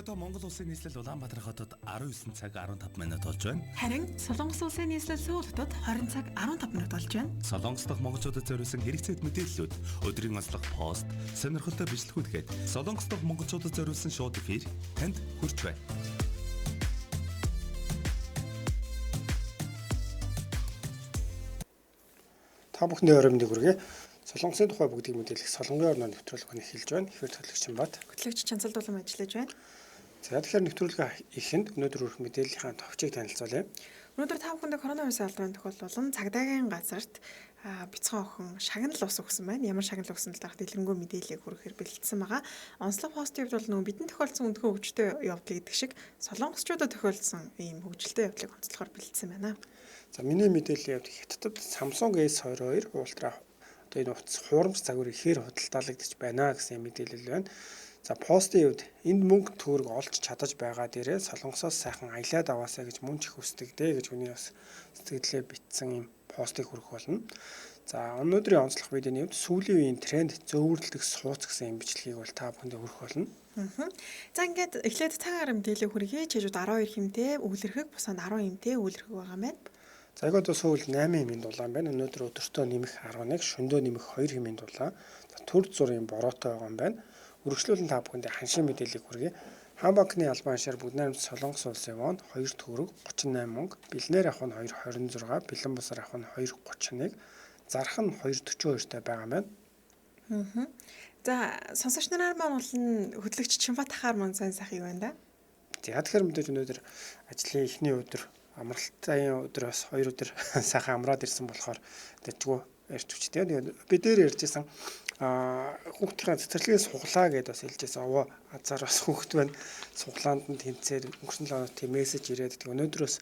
Одоо Монгол улсын нийслэл Улаанбаатар хотод 19 цаг 15 минут болж байна. Харин Солонгос улсын нийслэл Сөүл хотод 20 цаг 15 минут болж байна. Солонгос дахь монголчуудад зориулсан хэрэгцээт мэдээллүүд, өдрийн онцлог пост, сонирхолтой бичлэгүүдгээд Солонгос дахь монголчуудад зориулсан шууд эфир танд хүрч байна. Та бүхэндээ орой мэндийг хүргэе. Солонгосын тухай бүгдийг мэдээлэх Солонгын орны нэвтрүүлгийг эхэлж байна. Эфир төлөвлөгч Бат. Хөтлөгч Чанцал дулам ажиллаж байна. За тэгэхээр нэвтрүүлгийн эхэнд өнөөдөр өрх мэдээллийн товчийг танилцуулъя. Өнөөдөр та бүхэндээ коронавирус алдрын тохиол болон цагдаагийн газарт бяцхан охин шагнал ус өгсөн байна. Ямар шагнал өгсөн талаарх дэлгэрэнгүй мэдээллийг хүргэхээр бэлдсэн байгаа. Онцлог постын хувьд бол бидний тохиолдсон өндгөө хөгжтэй явдал гэдэг шиг солонгосчуудад тохиолдсон ийм хөгжилтэй явдлыг онцлохоор бэлдсэн байна. За миний мэдээллийн хувьд Хятадд Samsung S22 Ultra одоо энэ утас хуурамч загвар ихээр худалдаалагдаж байна гэсэн мэдээлэл байна. За постын хувьд энд мөнгө төгрөг олж чадаж байгаа дээрээ Солонгосоос сайхан аялаад аваасаа гэж мөн ч их хүсдэг дээ гэж хүний бас сэтгэлдээ битсэн юм постыг хүргэх болно. За өнөөдрийн онцлог видеоны хувьд сүүлийн үеийн тренд зөөвөрлөдөг сууц гэсэн юм бичлэгийг бол та бүхэндээ хүргэх болно. За ингээд эхлээд цагаар мэдээлэл хүргэе. Чижүүд 12 хэмтэй үүлэрхэг, бусад 10 хэмтэй үүлэрхэг байгаа юм байна. За яг одоо сүүл 8 хэмийн дулаан байна. Өнөөдөр өдөртөө нэмэх 11, шөнөдөө нэмэх 2 хэмийн дулаан. Төр зургийн бороотой байгаа юм байна. Үргэлжлүүлэн та бүхэндээ ханшийн мэдээллийг хүргэе. Хаан банкны албан хашаар бүгд найрамд Солонгос улсын вон 2 төгрөг 38 мөнгө, бэлнээр авах нь 2.26, бэлэн бусаар авах нь 2.31, зарах нь 2.42 таа байгаа юм байна. За сонсогч нараар маань бол хөтлөгч Чимбат ахаар маань сайн сайхан юу байна да? За тэгэхээр мэдээж өнөөдөр ажлын эхний өдөр амралтын өдөр бас 2 өдөр сайхан амраад ирсэн болохоор дэжгүй ярьж хүчтэй. Бид дээр ярьжсэн хүүхдийн цэцэрлэгийн суглаа гэдээ бас хэлжсэн. Овоо азар бас хүүхд байна. Суглаанд нь тэнцээр өнгөрсөн л оноо тийм мессеж ирээд тэгээ өнөөдрөөс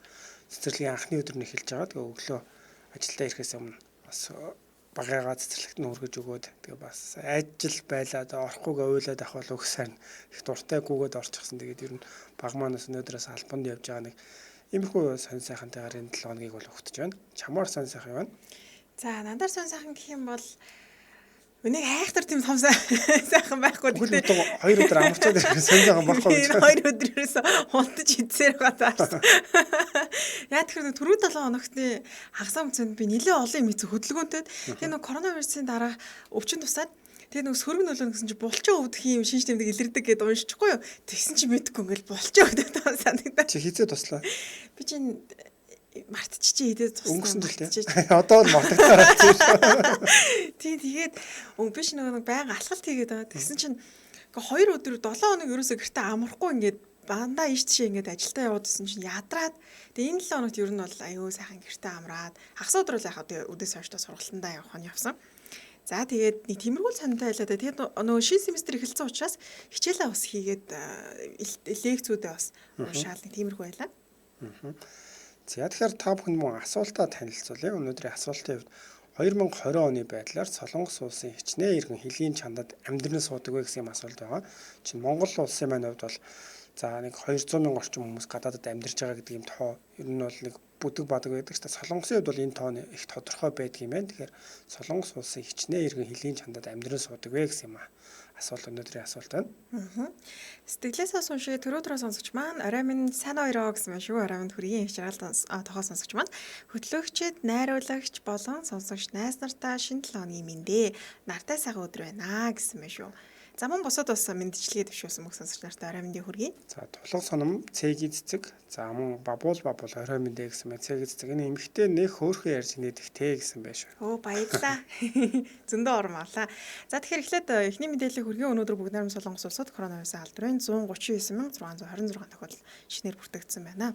цэцэрлэгийн анхны өдөр нь эхэлж байгаа. Тэгээ өглөө ажилдаа ирэхээс өмнө бас багаагаа цэцэрлэгт нь хүргэж өгөөд тэгээ бас ажил байлаад орохгүйгээ уйлаад авах бол өгсээр их дуртай гүгээд орчихсон. Тэгээд ер нь баг манаас өнөөдрөөс албанд явж байгаа нэг иймэрхүү сонь сайхантайгаар энэ 7 хоногийг бол өгтөж байна. Чамаар сонь сайхан байна. За надаар сонь сайхан гэх юм бол үнийг хайхтар тийм том сайхан байхгүй гэдэг. 2 өдөр амарчаад ирэх сонь сайхан байхгүй гэж. 2 өдрөөс хунтаж идсээр байгаа даа. Яа тэгэхээр түрүү 7 хоногтны хагас өмцөнд би нэлээд олон юм хэзээ хөдөлгөөнтэй. Тэгээ нэг коронавирусын дараа өвчин тусаад тэгээ нэг сөрөг нөлөө гэсэн чи булчин өвдөх юм шинж тэмдэг илэрдэг гэдээ уншчихгүй юу. Тэгсэн чи мэдгүй ингээл булчин өвдөд таа санагдаа. Чи хизээ туслаа. Би чинь мартчихжээ хэдээ туслаа. Өнгөрсөн төлөө. Одоо л мартагтаа тийм. Тэгээд биш нэг байнга алхалт хийгээд байгаа. Тэгсэн чинь 2 өдөр 7 хоног ерөөсөө гэртээ амархгүй ингээд бандаа иш тишээ ингээд ажилдаа яваад исэн чинь ядраад тэгээ энэ 7 хоногт ер нь бол аюу сайхан гэртээ амраад хагас өдөр л яхаа тэгээ өдөөс хойш сургалтандаа явах нь явсан. За тэгээд нэг тиймэрхүү санамтай байлаа. Тэгээд нөгөө шин семестр эхэлсэн учраас хичээлээ бас хийгээд лекцүүдээ бас уушаал нэг тиймэрхүү байлаа. За тэгэхээр та бүхэнд мөн асуултаа танилцуулъя. Өнөөдрийн асуултын хувьд 2020 оны байдлаар Солонгос улсын хичнээн иргэн хөлийн чандад амьдран суудаг вэ гэсэн юм асуулт байгаа. Чинь Монгол улсын маань хувьд бол за нэг 200 мянган орчим хүмүүс гадаадад амьдарч байгаа гэдэг юм тоо ер нь бол нэг бүдэг бадаг байдаг ч Солонгосын хувьд бол энэ тоо их тодорхой байдаг юм байна. Тэгэхээр Солонгос улсын хичнээн иргэн хөлийн чандад амьдран суудаг вэ гэсэн юм асуулт өнөөдрийн асуулт байна. Сэтгэлээсээ уншиж төрөөдрөө сонсогч маань орой минь сайн хоёроо гэсэн байна шүү. Орой минь хүргийн хичээл тохоо сонсогч маань хөтлөгчд, найруулагч болон сонсогч найз нартай шинэ 7 хоногийн мэндэ нартай сайхан өдөр байна гэсэн байна шүү. За мөн босоод бас мэндчлэгээ төвшүүлсэн мөх сонсогч нартай орой мэндийг хүргэе. За тулгын соном цэгийн цэцэг. За мөн бабуул орой мэндэ гэсэн мэ цэгийн цэцэг. Энэ эмхтэй нэх хөөрхөн ярьж нэдэгтэй гэсэн байна шүү. Оо баярлаа. Зөндөө ормаалаа. За тэгэхээр эхлээд эхний мэдээллийг хүргэе. Өнөөдөр бүгд найрамд Солонгос улсад коронавирусын алдрын 139,624 тохиолдол шинээр бүртгэгдсэн байна.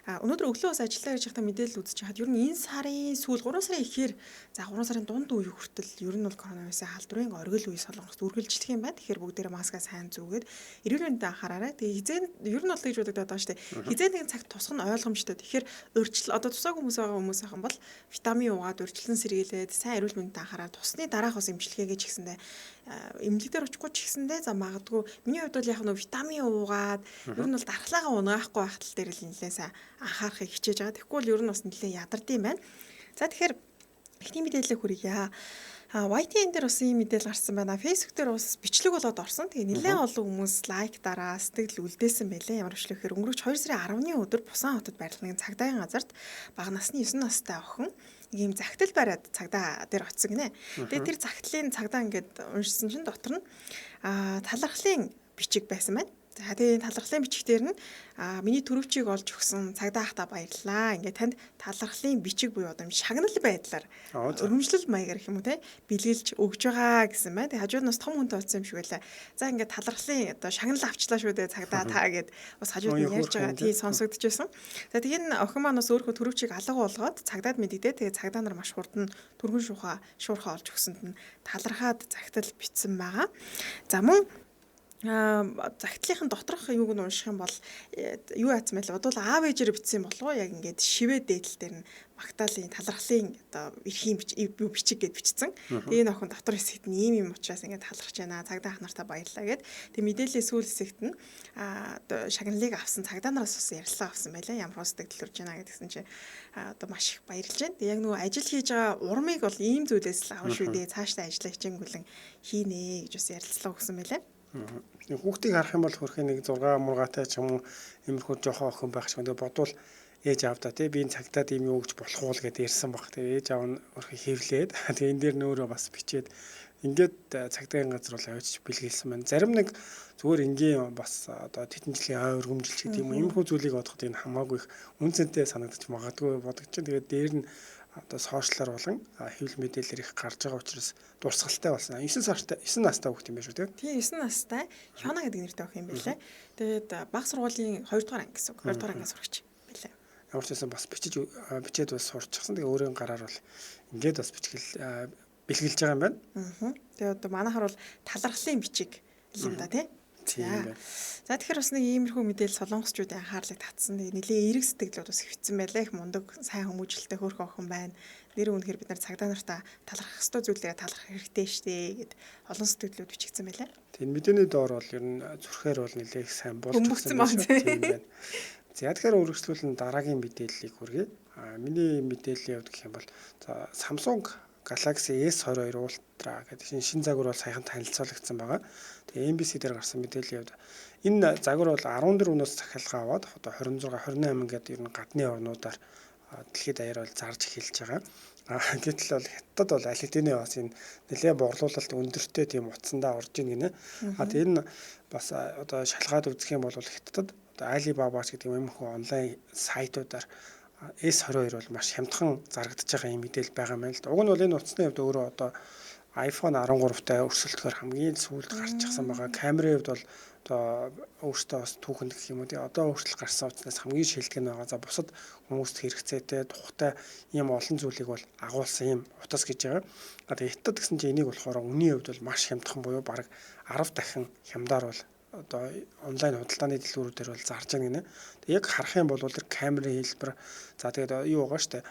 Өнөөдөр өглөө бас ажиллаа хийж байхдаа мэдээлэл үзэж хаад ер нь энэ сарын сүүл 3 сарын ихээр за 3 сарын дунд үе хүртэл ер нь бол коронавирусын халдварын оргил үе Солонгост үргэлжлэх юм байна. Тэгэхээр бүгдээрээ маскаа сайн зүүгээд эрүүл мэндэд анхаараарай. Тэгээ хизээ ер нь бол гэж бодогдоод байгаа шүү дээ. Хизээ нэгэн цагт тусах нь ойлгомжтой. Тэгэхээр одоо тусаагүй хүмүүс байгаа хүмүүс ахын бол витамин уугаад урьдчилан сэргийлээд сайн эрүүл мэндэд анхаараад тусны дараах бас эмчилгээгээ ч гэсэндээ эмнэлэгдэр очихгүй ч гэсэндээ за магадгүй миний хувьд бол яг нь витамин уугаад ер нь бол дархлаагаа унаахгүй байх тал дээр л нэлээд сайн анхаарахыг хичээж байгаа. Тэгэхгүй бол ер нь бас нэлээд ядардаг юм байна. За тэгэхээр эхний мэдээлэл хүргье. YTN дээр бас ийм мэдээлэл гарсан байна. Facebook дээр бас бичлэг болоод орсон. Тэгээ нэлээд олон хүмүүс лайк дараа сэтгэл үлдээсэн байлээ. Ямар ч хэлэхээр өнгөрөөж 2 сарын 10-ны өдөр Бусан хотод байрлал нэг цагдаагийн газарт бага насны 9 настай охин ийм загтал бариад цагдаа дээр очсон гинэ. Тэгээ тэр загтлын цагдаа ингээд уншсан чинь дотор нь талархлын бичиг байсан байна. За тэгээ талархлын бичиг дээр нь миний төрөвчийг олж өгсөн цагдаа ахта баярлалаа. Ингээд танд талархлын бичиг буюу одоо шагнал байдлаар өргөмжлөл маягаар гэх юм уу те бэлгэлж өгж байгаа гэсэн байна. Тэгээ хажууд нас том хүнтэй утсан юм шиг байлаа. За ингээд талархлын одоо шагнал авчлаа шүү дээ цагдаа та гэд бас хажууд нь ярьж байгаа тий сонсогдчихсэн. За тэгээ энэ охин маань бас өөрөө төрөвчийг алга болгоод цагдаад мэдэгдээ. Тэгээ цагдаа нар маш хурдан түргэн шуурхаа олж өгсөнд нь талархаад загтал бичсэн байгаа. За мөн загтлынхын доторх юуг нь унших юм бол юу яатсан байл бодвол аав ээжээр бичсэн болов уу яг ингээд шивээ дээдэл дээр нь магтаалын талархлын одоо эрхийн бичиг гэд бичсэн. Тэгээ энэ охин дотор хэсэгт нь ийм учраас ингээд талархаж байна. Цагдаа ах нартаа баярлалаа гэд. Тэгээ мэдээллийн сүүл хэсэгт нь одоо шагналыг авсан цагдаа нараас бас ярилцлага авсан байлаа. Ямар сэтгэл төрж байна гэдгсэн чинь одоо маш их баярлж байна. Тэгээ яг нөгөө ажил хийж байгаа урмыг бол ийм зүйлээс л авах шүү дээ. Цаашдаа ажиллах хичээнгүлэн хийнэ гэж бас ярилцлага өгсөн байлаа. Хүүхдийг харах юм бол хөрхийн нэг 6 мургаатай ч юм уу иймэрхүү жоохон охин байх ч юм уу бодвол ээж аавда тий би энэ цагтаад ийм юу гэж болох уу гэдээ ярьсан баг. Тэгээ ээж аав нь хөрхий хэвлээд тэгээ энэ дээр нөөрөө бас бичээд ингээд цагдаагийн газар бол авчиж бэлгэлсэн байна. Зарим нэг зүгээр энгийн бас одоо тэдэн жилийн ой өргөмжилч гэдэг юм уу иймэрхүү зүйлийг бодоход энэ хамаагүй их үнцэнтэй санагдаж магадгүй бодогч. Тэгээд дээр нь одоо сошиалар болон хэвлэл мэдээлэлээр их гарч байгаа учраас дурсгалтай болсон. 9 настай хүүхд юм байна шүү тий. 9 настай Хёна гэдэг нэртэй охин юм байлаа. Тэгээд баг сургуулийн 2 дугаар анги гэсэн. 2 дугаар ангиас сурагч байлаа. Ямар ч байсан бас бичээд бас сурчихсан. Тэгээ өөрийн гараар бол ингээд бас бэлгэлж байгаа юм байна. Тэгээд одоо манайхаар бол талархлын бичиг юм да тий. За тэгэхээр бас нэг иймэрхүү мэдээлэл солонгосчуудын анхаарлыг татсан. Нэлээ эерэг сэтгэлүүд бас хөвцсөн байлаа. Их мундаг, сайн хүмүүжлэлтэй хөөрхөн охин байна. Нэр үнэхээр бид нар цагдаа нартаа талархах ёстой зүйлээ талархах хэрэгтэй штэ гэд олон сэтгэлүүд бичигдсэн байлаа. Тийм мэдээний доор бол ер нь зүрхээр бол нэлээ их сайн болчихсон байна. За тэгэхээр үргэлжлүүлэн дараагийн мэдээллийг хүргэе. Миний мэдээллийн хувьд гэх юм бол за Samsung Galaxy S22 Ultra гэдэг шинэ загвар бол саяхан танилцуулагдсан байгаа. Тэгээ MBC дээр гарсан мэдээллийн хувьд энэ загвар бол 14 өнөөс захиалга аваад одоо 26, 28 гэдэг ер нь гадны орнуудаар дэлхийд даяар бол зарж эхэлж байгаа. Гэтэл бол хятад бол аль хэдийн бас энэ нэлээд борлуулалт өндөртэй тийм утсандаа орж ийн гинэ. Тэгээ энэ бас одоо шалгаад үзэх юм бол хятадд одоо Alibaba гэдэг юм хөө онлайн сайтуудаар S22 бол маш хямдхан зарагдаж байгаа юм мэдээлэл байгаа юм л да. Уг нь бол энэ утасны хувьд өөрөө одоо iPhone 13-тай өрсөлдөхөөр хамгийн сүүлд гарч ирсэн байгаа. Камерын хувьд бол одоо өөртөө бас түүхэнд гэх юм уу тий одоо өөрчлөлт гарсан учраас хамгийн шилдэг нь байгаа. За бусад хүмүүст хэрэгцээтэй тухтай ийм олон зүйлийг бол агуулсан юм утас гэж байгаа. Тэгээ хятад гэсэн чинь энийг болохоор үнийн хувьд бол маш хямдхан буюу бараг 10 дахин хямдаар бол одоо онлайн худалдааны дэлгүүрүүдээр бол зарж байгаа гинэ. Тэг яг харах юм бол тэр камерын хэлбэр за тэгээд юу байгаа штэ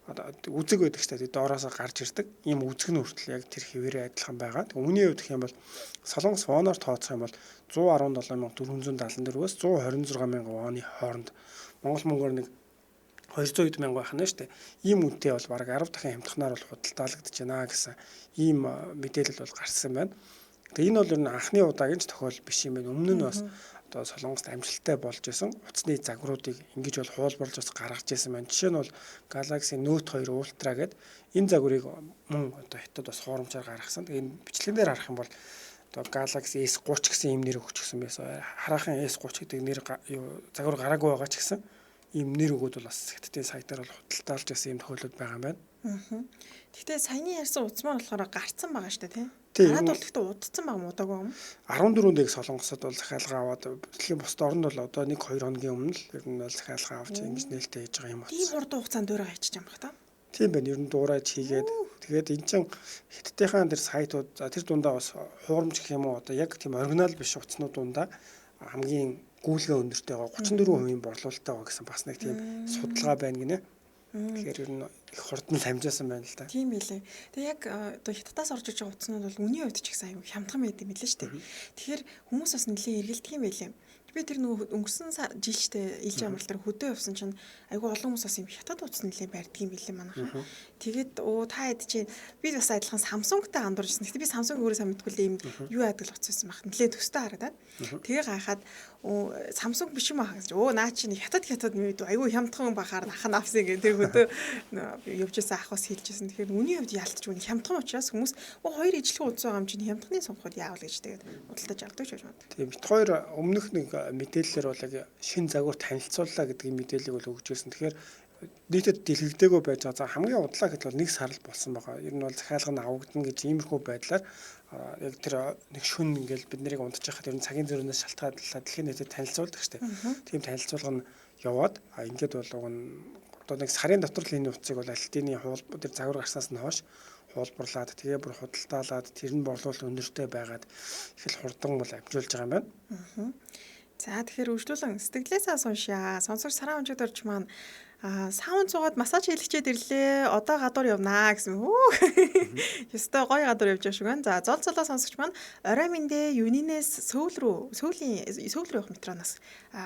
одоо үзэг байдаг штэ доороосоо гарч ирдэг. Ийм үзэг нь хүртэл яг тэр хэвээрээ адилхан байгаа. Тэг үүний хувьд гэх юм бол Солонгос воноор тооцох юм бол 117,474-өөс 126,000 оны хооронд Монгол мөнгөөр нэг 200 мянган байх нь штэ. Ийм үнэтэй бол бараг 10 дахин хямдханаар бол худалдаалагдаж байна гэсэн ийм мэдээлэл бол гарсан байна. Тэгээ энэ бол ер нь анхны удаагийн ч тохиол биш юм байна. Өмнө нь бас одоо Солонгост амжилттай болж исэн утасны загваруудыг ингэж бол хуулбарлаж бас гаргаж исэн байна. Жишээ нь бол Galaxy Note 2 Ultra гэдэг энэ загварыг мөн одоо хятад бас хуурамчаар гаргасан. Тэгээ энэ бичлэгэн дээр харах юм бол одоо Galaxy S30 гэсэн ийм нэр өгчихсэн байсан. Хараахан S30 гэдэг нэр загвар гараагүй байгаа ч гэсэн ийм нэр өгөөд бол бас хятадын сайтаар бол худалдаалж байсан ийм тохиолдол байгаа юм байна. Гэхдээ саяны ярьсан утас маань болохоор гарцсан байгаа шүү дээ тий. Хараад бол гэхдээ удацсан байгаа муудагүй юм. 14-нд яг Солонгосод бол захиалга аваад дэлхийн бусад орнд бол одоо 1-2 хоногийн өмнө л ер нь бол захиалга авч ингэж нээлттэй хийж байгаа юм байна. Тийм хурдан хугацаанд дуурайж хийчих юм баг та. Тийм байна. Ер нь дуурайж хийгээд тэгээд эн чин хятадынхаа тэр сайтууд тэр дундаа бас хуурамч гэх юм уу одоо яг тийм оригинал биш утаснууд дундаа хамгийн гүйлгээ өндөртэйгаа 34% борлуулалттай байгаа гэсэн бас нэг тийм судалгаа байна гинэ. Тэгэхээр ер нь их хурдан хамжаасан байна л да. Тийм билээ. Тэгээ яг одоо хятадаас орж иж байгаа утаснууд бол үнийн хувьд ч их сайн аюу хямдхан байд юм билээ шүү дээ. Тэгэхээр хүмүүс бас нэлээд эргэлдэг юм байлээ. Би тэр нөгөө өнгөрсөн жил штэ ил жамрал дээр хөдөө явсан чинь айгүй олон хүмүүс бас юм хятад утас нэлээ барьдаг юм билээ манайхан. Тэгээд та хэд чи би бас адилхан Samsung-тай андууржсэн. Гэтэ би Samsung өөрөө сайн мэдгүй л юм юу яадаг л утас байсан баг. Нэлээ төстэй харагдаад. Тэгээ гайхаад Samsung биш юм аа гэж. Наа чи хятад мэд айгүй хямдхан бахаар ахын авсан гэх тэр хөдөө явж байсан ах бас хэлжсэн. Тэгэхээр үний хувьд ялтч үн хямдхан учраас хүмүүс хоёр ижлэх утас байгаа юм чинь хямдхны сонгоход яавал гэж тэгээд худалдаж авдаг ч гэж бод. Тийм бит хоёр өмнөх нэг мэдээлэлээр бол яг шин загвар танилцууллаа гэдгийг мэдээллийг бол өгч ирсэн. Тэгэхээр нийтэд дэлгэгдээгөө байж байгаа. За хамгийн удлаа гэхэд бол 1 сар л болсон байгаа. Ер нь бол захиалга нь авагдана гэж иймэрхүү байдлаар яг тэр нэг шүн ингээл бид нарыг унтж яхад ер нь цагийн зөрүүнээс шалтгааллаа дэлхийн нийтэд танилцуулдаг штеп. Тийм танилцуулга нь яваад ингээд бол уг нь одоо нэг сарын дотор л энэ утсыг бол альтины хуулбар тэр загвар гарснаас нь хойш хуулбарлаад тэгээ бүр худалдаалаад тэр нь борлуулалт өнөртэй байгаад их л хурдан бол амжуулж байгаа юм байна. За тэгэхээр үргэлжлүүлэн сэтгэлээсээ уншаа. Сонсогч Сараа Унжид орч маань саунд цугаад массаж хийлгчээд ирлээ. Одоо гадуур явнаа гэсэн. Ёстой гоё гадуур явж байгаа шүү гэн. За зол сонсогч маань орой мэндэ Юнинээс Сөүл рүү явах метроноос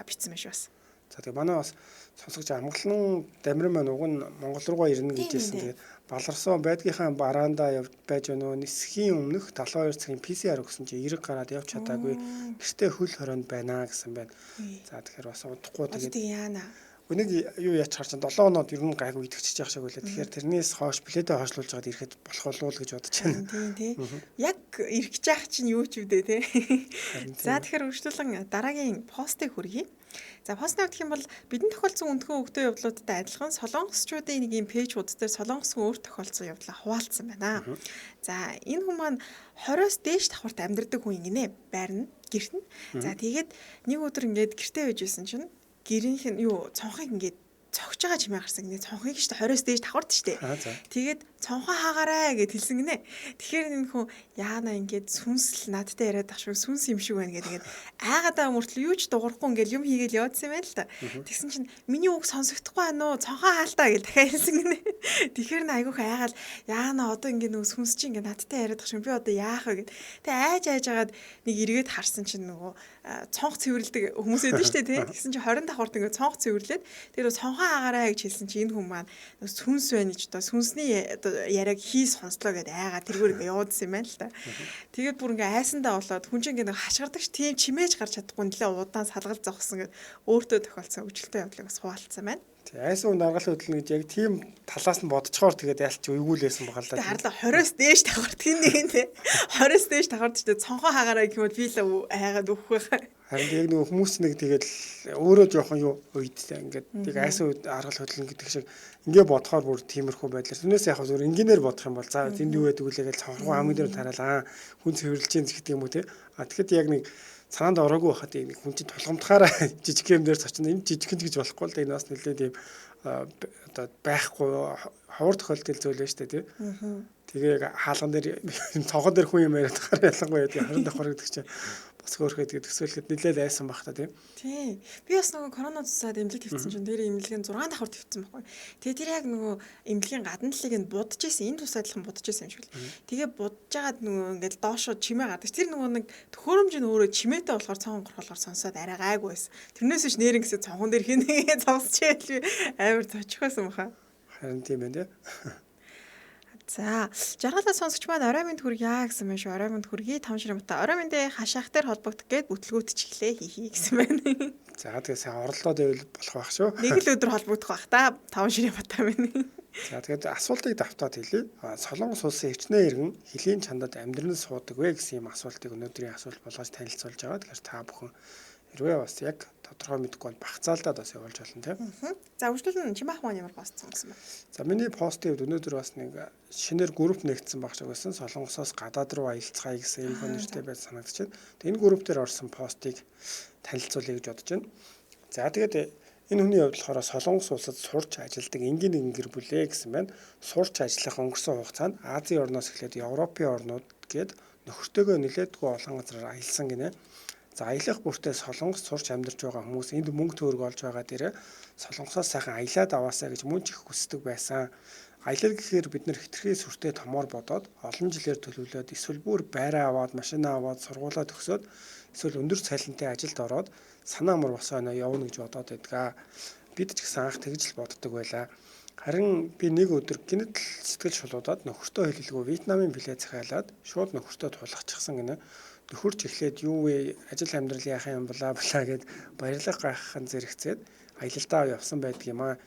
бичсэн байж бас. За тэгээ манай бас сонсогч амгалан дамиран маань уг нь Монгол руугаа ирнэ гэж хэлсэн. Тэгээд Баларсан байдгийнхаа бараанда явж байж өнөө нисхийн өмнөх 72 цагийн PCR өгсөн чинь эрэг гараад явж чадаагүй. Гэртээ хөл хороонд байна гэсэн байна. За тэгэхээр бас удахгүй тэгээд яана. Үнийг юу яач харж 7 хоноод ер нь гайгүй идэгчиж явах шиг байлаа. Тэгэхээр тэрнээс хойш билетээ хойшлуулж байгаад ирэхэд болох болов уу гэж бодож байна. Тийм. Яг ирэх гэж яах чинь юу ч үдэ те. За тэгэхээр үргэлжлүүлэн дараагийн постыг хүргэе. За постны хувьд гэх юм бол бидний тохиолдсон өндгөө өгдөө явдлуудтай адилхан солонгосчуудын нэг юм пэйжүүд дээр солонгосын өөр тохиолдсон явдлаа хуваалцсан байна. За энэ хүн маань 20-оос дээш давхарт амьдардаг хүн гинэ байрна гэрт нь. За тэгээд нэг өдөр ингээд гэртээ байж исэн чинь гэрийнх нь цонхыг ингээд цогж байгаа чимээ гарсан гинэ. Цонхыг штэ 20-оос дээш давхарт штэ. Тэгээд цонхоо хаагаарай гэд хэлсэн гинэ. Тэгэхээр энэ хүн яана ингээд сүнсэл надтай яриад ах шиг сүнс юм шиг байна гэдэг. Айгаадаа мөртлөө юу ч дуурахгүй ингээд юм хийгээл явуулсан юм байна л да. Тэгсэн чинь миний үг сонсогдохгүй байна уу? Цонхоо хаалтаа гэж дахиад хэлсэн гинэ. Тэгэхээр н айгүйх айгаал яана одоо ингээд нөгөө сүнс чинь ингээд надтай яриад ах шиг би одоо яах вэ гэд. Тэгээ айж агаад нэг эргээд харсан чинь нөгөө цонх цэвэрлдэг хүмүүс эдэн штэ тий. Тэгсэн чинь 20 давхарт ингээд цонх цэвэрлээд тэр цонхоо хаагаарай гэж хэлсэн чинь энэ хүн маань сүнс байна гэж одоо сүнсний яриаг сонслоо гэдээ айгаа тэргээр ингээ явуулсан юм байна л та. Тэгээд бүр ингээ айсандаа болоод хүн чинь ингээ хашгирдаг ш тийм чимээж гарч чадахгүй нэлээ удаан салгал зогсон гэд өөртөө тохиолдсон өвчлөлтэй явдлыг бас хуваалцсан байна. Айсан хүн аргал хөдлөн гэж яг тийм талаас нь бодцохоор тэгээд ялч уйгуулсэн байгаа л да. Харлаа 20-оос дээш давхарт хин нэг нь те. 20-оос дээш давхарт ч цонхоо хаагаараа гэмэд би л айгаад өгөх байх. Харин яг нэг хүмүүс нэг тэгээд өөрөө жоохон юу үйдтэй ингээд тийг айсан үед аргал хөдлөн гэдэг шиг ингээ бодохоор бүр тиймэрхүү байдлаар түүнээс яг зүгээр энгийнээр бодох юм бол за энд юу байдаг үлээ гэж цонхоо хамгийн дээр тараалаа хүн цэвэрлж чинь гэдэг юм уу те. Тэгэхэд яг нэг цаанд ороогүй байхад нэг хүн чинь тулгамдахаараа жижиг юм дээр цочин энэ жижигхэн гэж болохгүй л да энэ бас нэлээд тийм одоо байхгүй ховор тохиолдол зүйл байна шүү дээ тий. Тэгээ хаалган дээр цонхон дээр хүн юм яриад тахаар ялангуяа тий 20 давхар гэдэг чинь бас хөөрхөө тэгээд төсөөлөхөд нэлээд айсан баг та тийм. Тий. Би бас нөгөө корона цусаад эмнэлэг твцсэн чинь тэр эмнэлгийн 6 давхар твцсэн байхгүй. Тэгээ тэр яг нөгөө эмнэлгийн гадна талыг нь будж исэн. Энэ тус адилхан будж исэн юм шиг л. Тэгээ будж жагаад нөгөө ингээд доошоо чимээ гадаг. Тэр нөгөө нэг төхөөрөмж нь өөрөө чимээтэй болохоор цонхон горхолоор сонсоод арай гайгүй байсан. Тэрнээс биш нэрэн гэсэн цонхон дээр хинээ цогсчихээ амар цочих байсан баха. Харин тийм байна тий. За, жаргалаа сонсогч маань орой минь хүргье гэсэн байна шүү. Орой минь хүргье 5 ширмата. Орой минь хашаах дээр холбогдох гээд бүтлгүүт чиглээ хий гэсэн байна. За, тэгээ сайн оролдоод байвал болох байх шүү. Нэг л өдөр холбогдох байх та 5 ширмата байна. За, тэгээд асуултыг давтаад хэлье. Солонгос улсын эрчнээ иргэн хөлийн чандад амьдран суудаг вэ гэсэн юм асуултыг өнөөдрийн асуулт болгож танилцуулж байгаа. Тэгэхээр та бүхэн хэрвээ бас яг тодорхой мэдэхгүй бол багцаалдаад бас явуулж болно тийм. За үргэлжлүүлэн чимээх маань ямар пост сонгосон бэ? За миний постын хувьд өнөөдөр бас нэг шинээр групп нэгдсэн баг шиг байсан. Солонгосоос гадаад руу аялцгаая гэсэн юм нэртэй байж санагдаж байна. Тэгээ энэ групп дээр орсон постыг танилцуулъя гэж бодож байна. За тэгээд энэ хүний хувьд болохоор Солонгос улсад сурч ажилладаг энгийн нэгэн гэр бүлээ гэсэн байна. Сурч ажиллах өнгөрсөн хугацаанд Азийн орноос эхлээд Европын орнууд гээд нөхөртөөгөө нэлээдгүй олон газараар аялсан гинэ. За аялах бүртээ Солонгос сурч амьдарч байгаа хүмүүс энд мөнгө төгрөг олж байгаа дээрээ Солонгосоос сайхан аялаад аваасаа гэж мөн ч их хүсдэг байсан. Аялал гэхээр бид нэр хэтэрхий сүртэй томоор бодоод олон жилээр төлөвлөөд эсвэл бүр байраа аваад, машинаа аваад, сургуулаа төгсөөд эсвэл өндөр цалинтай ажилд ороод санаа мөр босоо явна гэж бодоод байдаг. Бид ч гэсэн анх тэгж л боддог байлаа. Харин би нэг өдөр гинэт сэтгэл шулуудаад нөхөртөө хэлэлгүй Вьетнамын билет захиалаад шууд нөхөртөө тулгачихсан гинэ. Нөхөрч эхлээд юу вэ? Ажил амьдрал яахын юм бла гэд баярлах гайхахын зэрэгцээд аялалдаа явсан байдаг юм аа.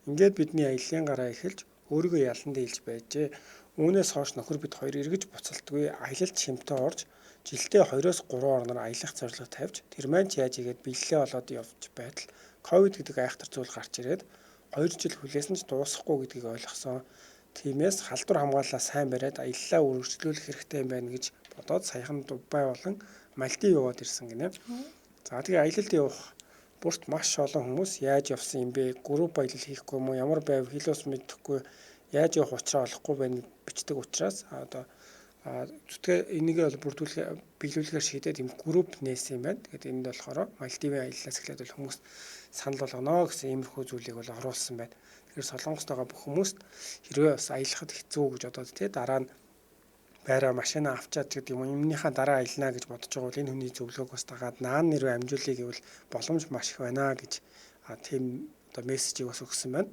Ингээд бидний аяллаа гараа эхэлж өөрийгөө ялан дийлж байжээ. Үүнээс хойш нөхөр бид хоёр эргэж буцалтгүй аялалд чимтэй орж жилдээ 2-3 орноор аялах зорилго тавьж тэр маань ч яаж игээд биелэлээ болоод явж байтал ковид гэдэг айхтар зүйл гарч ирээд 2 жил хүлээсэн ч дуусахгүй гэдгийг ойлгосон. Тиймээс халдвар хамгааллаа сайн бариад аяллаа үргэлжлүүлэх хэрэгтэй юм байна гэж бодоод саяхан Дубай болон Мальдив яваад ирсэн гинэ. За тэгээ аялалд явах бүрт маш олон хүмүүс яаж явсан юм бэ? Групп аялал хийхгүй юм уу? Ямар байв хэл ус мэдэхгүй яаж явах учраа олохгүй байна бичдэг учраас одоо зүтгээ энийг бол бүрдүүлэх биелүүлэхээр шийдээд юм групп нээсэн юм байна. Тэгэхээр энд болохоор Мальдивын аяллаас эхлээд бол хүмүүс санал болгоно гэсэн иймэрхүү зүйлийг бол оруулсан байна. Тэгэхээр Солонгост байгаа бүх хүмүүст хэрвээ бас аялахад хэцүү гэж бодоод тий дараа нь байраа машина авчаад гэдэг юм юмныхаа дараа аялнаа гэж бодож байгаа бол энэ хүний зөвлөгөөг бас дагаад наан нэрөө амжуулъя гэвэл боломж маш их байна гэж тийм одоо мессежийг бас өгсөн байна.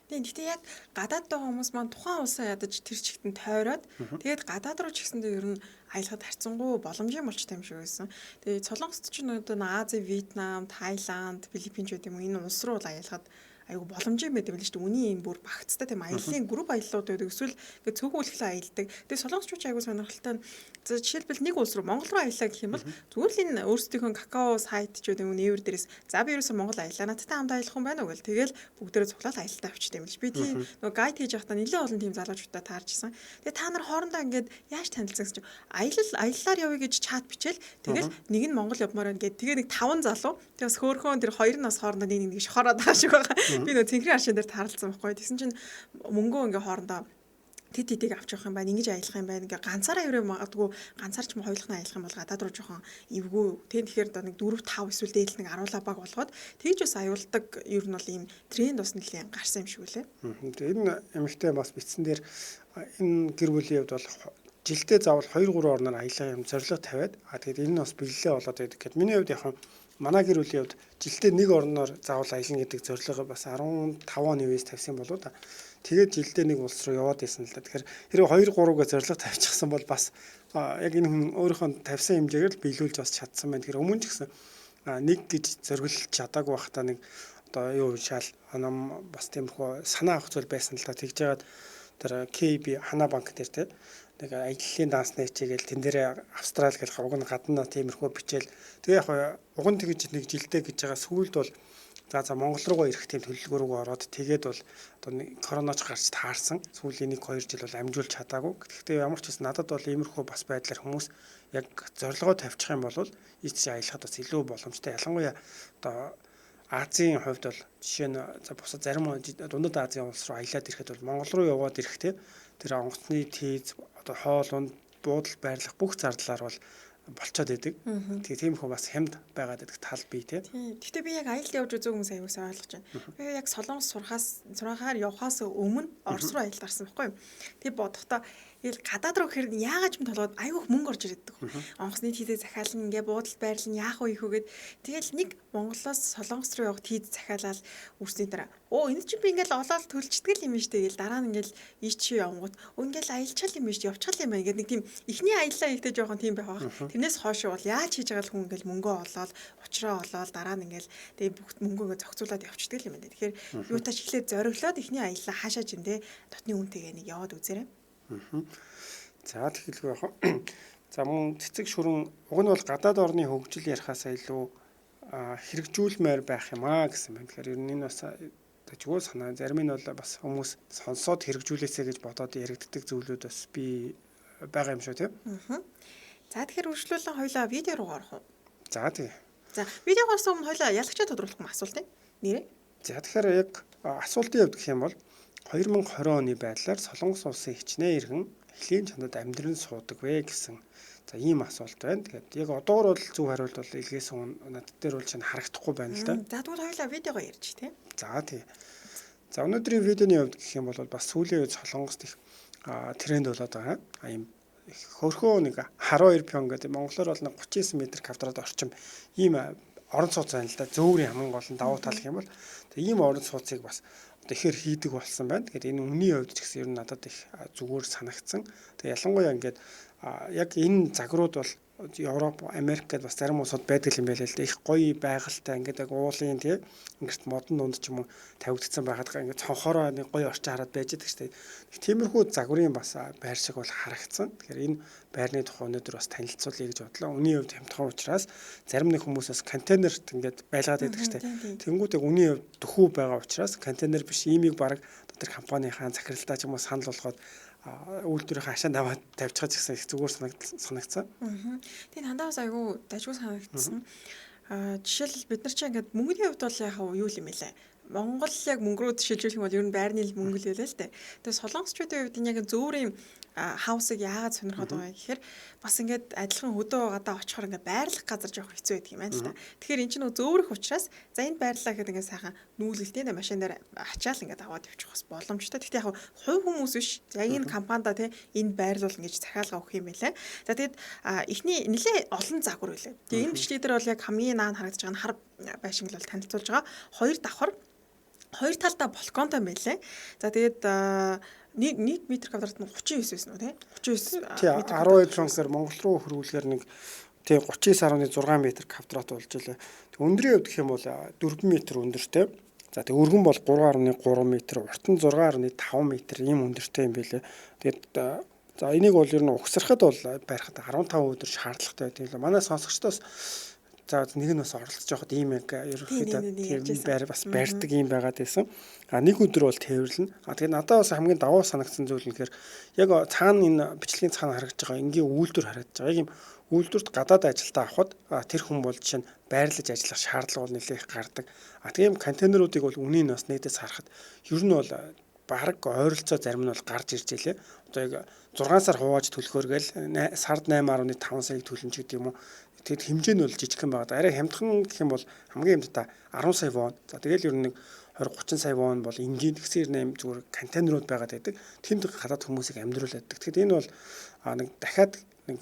Тийм. Гэхдээ яг гадаад байгаа хүмүүс маань тухайн улсаа ядаж тэр чигтэн тойроод тэгээд гадаад руу ч гэсэндээ ер нь аялахад харьцангуй боломжийн болчтой юм шиг байсан. Тэгээд Солонгост ч нөгөө Ази, Вьетнам, Таиланд, Филиппин ч гэдэг юм энэ улс руу аялахад айгу боломжтой байдаг юм л шүү дээ. Үний юм бүр багцтай тийм аяллаа групп аяллууд байдаг. Эсвэл ингээд цөөхөлхлөө аялдаг. Тэгээд солонгосчууд айгу сонирхолтой. За жишээлбэл нэг улс руу Монгол руу аяллаа гэх юм бол зүгээр л энэ өөрсдийнхөө какао сайт ч гэдэг нээвэр дээрээс за би ерөөсөө Монгол аяллаа надтай хамт аялах юм байна уу гэл тэгэл бүгдээрээ цуглаад аялалтаа авчдаг юм л. Би тийм нөгөө гайд хийж байхдаа нэлээд олон тийм залуучуудаа таарчсан. Тэгээд та нар хоорондоо ингээд яаж танилцсан гэж аяллаар явъя гэж чат бичээл тэгэл нэг нь Монгол явмаар байна гэд тэгээ нэг 5 залуу тэгээс хөөхөн тэр хоёр нас хоорондоо нэг нэг шохороод байгаа шиг байгаа. Би нөө цэнхрийн аршин дээр тааралцсан байхгүй. Тэгсэн чинь мөнгөө ингээ хоорондоо тэдийг авч явах юм байна. Ингэж аялах юм байна. Ингээ ганцаараа явраа магадгүй ганцаарч м хоёулахнаа аялах юм бол гадаад руу жоохон эвгүй. Тэгэхээр одоо нэг 4 5 эсвэл дээдл нэг 10 баг болгоод тэгж бас аюулдаг ер нь бол ийм тренд бас нэлийн гарсан юм шиг үлээ. Энэ эмэгтэй бас бичсэн дээр энэ гэр бүлийн хувьд бол жилдээ заавал 2 3 орноор аялах юм зорилго тавиад тэгээд энэ нь бас бэлэлээ болоод байдаг. Гэт миний хувьд яг манай гэр бүлийн хувьд жилдээ нэг орноор заавал аялна гэдэг зорилго бас 15 оны үеэс тавьсан болоо да. Тэгээд жилдээ нэг улс руу яваад байсан л да. Тэгэхээр хэрэг 2 3-гээ зорилго тавьчихсан бол бас яг энэ хүн өөрийнхөө тавьсан хэмжээгээр л биелүүлж бас чадсан байна. Тэгэхээр өмнө ч гэсэн нэг гэж зориглож чадаагүй байхдаа нэг одоо юу шал нам бас тиймэрхүү санаа авах зүйл байсан л да. Тэгж яагаад тэр KB Хана банк дээр те нэг аяллалын дансны хичээгээл тэн дээр Австрали гэх уг нь гадна тиймэрхүү бичээл тэгээ яг уг нь тэгж нэг жилдээ гэж байгаа сүүлд бол за Монгол руугаа ирэх тийм төлөвлөгөө рүү ороод тэгээд бол одоо коронавич гарч таарсан сүүлийн 1-2 жил бол амжуулж чадаагүй. Гэхдээ ямар ч гэсэн надад бол иймэрхүү бас байдлаар хүмүүс яг зорилгоо тавьчих юм бол ийч аялахад бас илүү боломжтой. Ялангуяа одоо Азийн хувьд бол жишээ нь бусад зарим дундад Азийн улс руу аялаад ирэхэд бол Монгол руу яваад ирэхдээ тэр онгоцны тийз одоо хоол унд буудал байрлах бүх зардлаар бол болцоод идэг. Тийм их бас хямд байгаад идэх тал бий тий. Гэхдээ би яг аялалд явж үзсэн хүмүүс аяусаа ойлгож байна. Би яг Солонгос сурахаар явхаас өмнө Орос руу аялалд гарсан байхгүй юу. Тэг бодохдоо тэгэл гадаад руу гэхээр яагаад ч юм толгойд айгүйх мөнгө орж ирдэг. Онгоцны тийзээ захиална ингээ буудал байрлал яах вэ ихэвгээд тэгэл нэг Монголоос Солонгос руу явах тийз захиалаад үрсний дараа энэ чинь би ингээл олоод төлждөг юм шүү дээ гэл дараа нь ингээл ийч явгууд ингээл аялчаал юм шүү явчихал юм байна гэдэг нэг тийм ихний аяллаа ихтэй жоохон тийм байх баг. Тэрнээс хойш бол яаж хийж байгаа л хүн ингээл мөнгөө олоод учраа олоод дараа нь ингээл тэгээ бүх мөнгөөгөө зохицуулаад явчихдаг юм байна. Тэгэхээр юутаач ихлээр зориглоод ихний аяллаа хаашаа ч юм те дотны үнтэйгээ нэг яваад үзээрэй. За тэгэхээр яг за мөн цэцэг шүрэн уг нь бол гадаад орны хөгжил ярихаасаа илүү хэрэгжүүлмээр байх юм аа гэсэн байна. Тэгэхээр ер нь энэ бас чигөө санаа зарим нь бол бас хүмүүс сонсоод хэрэгжүүлээсэй гэж бодоод яригддаг зүйлүүд бас би байгаа юм шүү тийм. За тэгэхээр үргэлжлүүлэн хоёлаа видео руу орох уу? За тий. За видеогоос өмнө хоёлаа ялагчаа тодруулах юм асуулт юм. Нэрээ? За тэгэхээр яг асуултын хувьд гэх юм бол 2020 оны байдлаар Солонгос улсын хичнээн иргэн эхлийн чанад амьдран суудаг вэ гэсэн за ийм асуулт байна. Тэгээд яг одоогор бол зөв хариулт бол илгээс над дээр бол чинь харагдахгүй байна л да. За тэгвэл хоёлаа видеого ярьж тий. За тий. За өнөөдрийн видеоны хувьд гэх юм бол бас сүүлийн үед Солонгост их тренд болоод байгаа. Ийм хөрхөө нэг 12 пион гэдэг монголоор бол 39 м2 орчим ийм орон сууц байна л да. Зөөврийн хамгийн гол нь давуу тал гэх юм бол ийм орон сууцыг бас тэгэхээр хийдэг болсон байна. Тэгэхээр энэ үнийн хувьд ч гэсэн ер нь надад их зүгээр санагдсан. Тэгээ ялангуяа ингээд яг энэ загварууд бол Европ, Америк гэдээ бас зарим улсууд байдаг юм байл л да. Их гоё байгальтай ингээд яг уулын тий ингээд модон дунд ч юм уу тавигдсан байхад ингээд цонхороо нэг гоё орчин хараад байж байгаа шүү дээ. Тиймэрхүү загварын бас байр шиг бол харагдсан. Тэгэхээр энэ байрны тухай өнөөдөр бас танилцуулъя гэж бодлоо. Үний хувьд хямдхан учраас зарим нэг хүмүүсээс контейнерт ингээд байлгаад байдаг шүү дээ. Тэнгүүтээ үний хувьд дөхүү байгаа учраас контейнер биш иймийг баг тэр компанийнхаа захиралтай ч юм уу санал болгоод үйлдвэрийнхээ хашаанд аваад тавьчихаж гэсэн их зүгээр санагдсан. Тийм дандаа бас айгүй дажгүй санагдсан. Жишээлбэл бид нар чинь ингээд мөнгөний хувьд бол яг юу юм бэ? Монгол яг мөнгө рүү шилжүүлэх юм бол ер нь байрны мөнгө л байлаа л дээ. Тэгээ солонгосчуудын хувьд энэ яг зөөврийн хаусыг яагаад сонирхоод байгаа гэхээр бас ингээд адилхан хөдөө гадаа очихоор ингээд байрлах газар жоох хэцүү байдаг юм байна л да. Тэгэхээр эн чинь нөө зөөврөх учраас за энд байрлаа гэхэд ингээд сайхан нүүлгэлтийн машин дээр ачаал ингээд аваад явчих бас боломжтой. Гэхдээ яг хувь хүмүүс биш. За энэ компанида тий энд байрлуулна гэж захиалга өгөх юм байлаа. За тэгээд эхний нэлээ олон загвар байлаа. Тэгээ энэ бичлэг дээр бол яг хамгийн наан харагдаж байгаа нь хар байшинг бол танилцуулж байгаа. Хоёр давхар хоёр талдаа балконтой байлаа. За тэгээд 1 м2-т 39 байсан уу тий 39 12 франкээр Монгол руу хөрвүүлэхээр нэг тий 39.6 м2 болж илээ. Өндрийн хувьд гэх юм бол 4 м өндөртэй. За тэг өргөн бол 3.3 м, урт нь 6.5 м ийм өндөртэй юм байлээ. Тэгээд за энийг бол ер нь угсрахад бол барихад 15 өдөр шаардлагатай байдаг юм. Манай сонсогчдоос за нэг нь бас оролцож явахад ийм яг ерөөхдөө тийм байр бас барьдаг юм байгаад байсан. Нэг өдөр бол тээвэрлэнэ. Тэгээ надад бас хамгийн давуу санагдсан зүйл нь гэхээр яг цаана энэ бичлэгийн цаана харагдаж байгаа энгийн үйлдвэр харагдаж байгаа. Яг юм үйлдвэрт гадаад ажилдаа авахд тэр хүн бол жишээ нь байрлаж ажиллах шаардлага бол нэлээд их гардаг. Тийм контейнеруудыг бол үнийн бас нэгдээс харахад ер нь бол бараг ойролцоо зарим нь бол гарч ирж илээ. Одоо яг 6 сар хувааж төлөхөөр гээл сард 8.5 сая төлнө ч гэдэг юм уу. Тэгэд хэмжээ нь бол жижигхэн байгаа. Арай хямдхан гэх юм бол хамгийн хямдтай 10 сая вон. За тэгэл ер нь 20-30 сая вон бол энгийн тэгсээр 8 зүгээр контейнерууд байгаад байдаг. Тэнд гадаад хүмүүсийг амьдруулдаг. Тэгэхэд энэ бол нэг дахиад нэг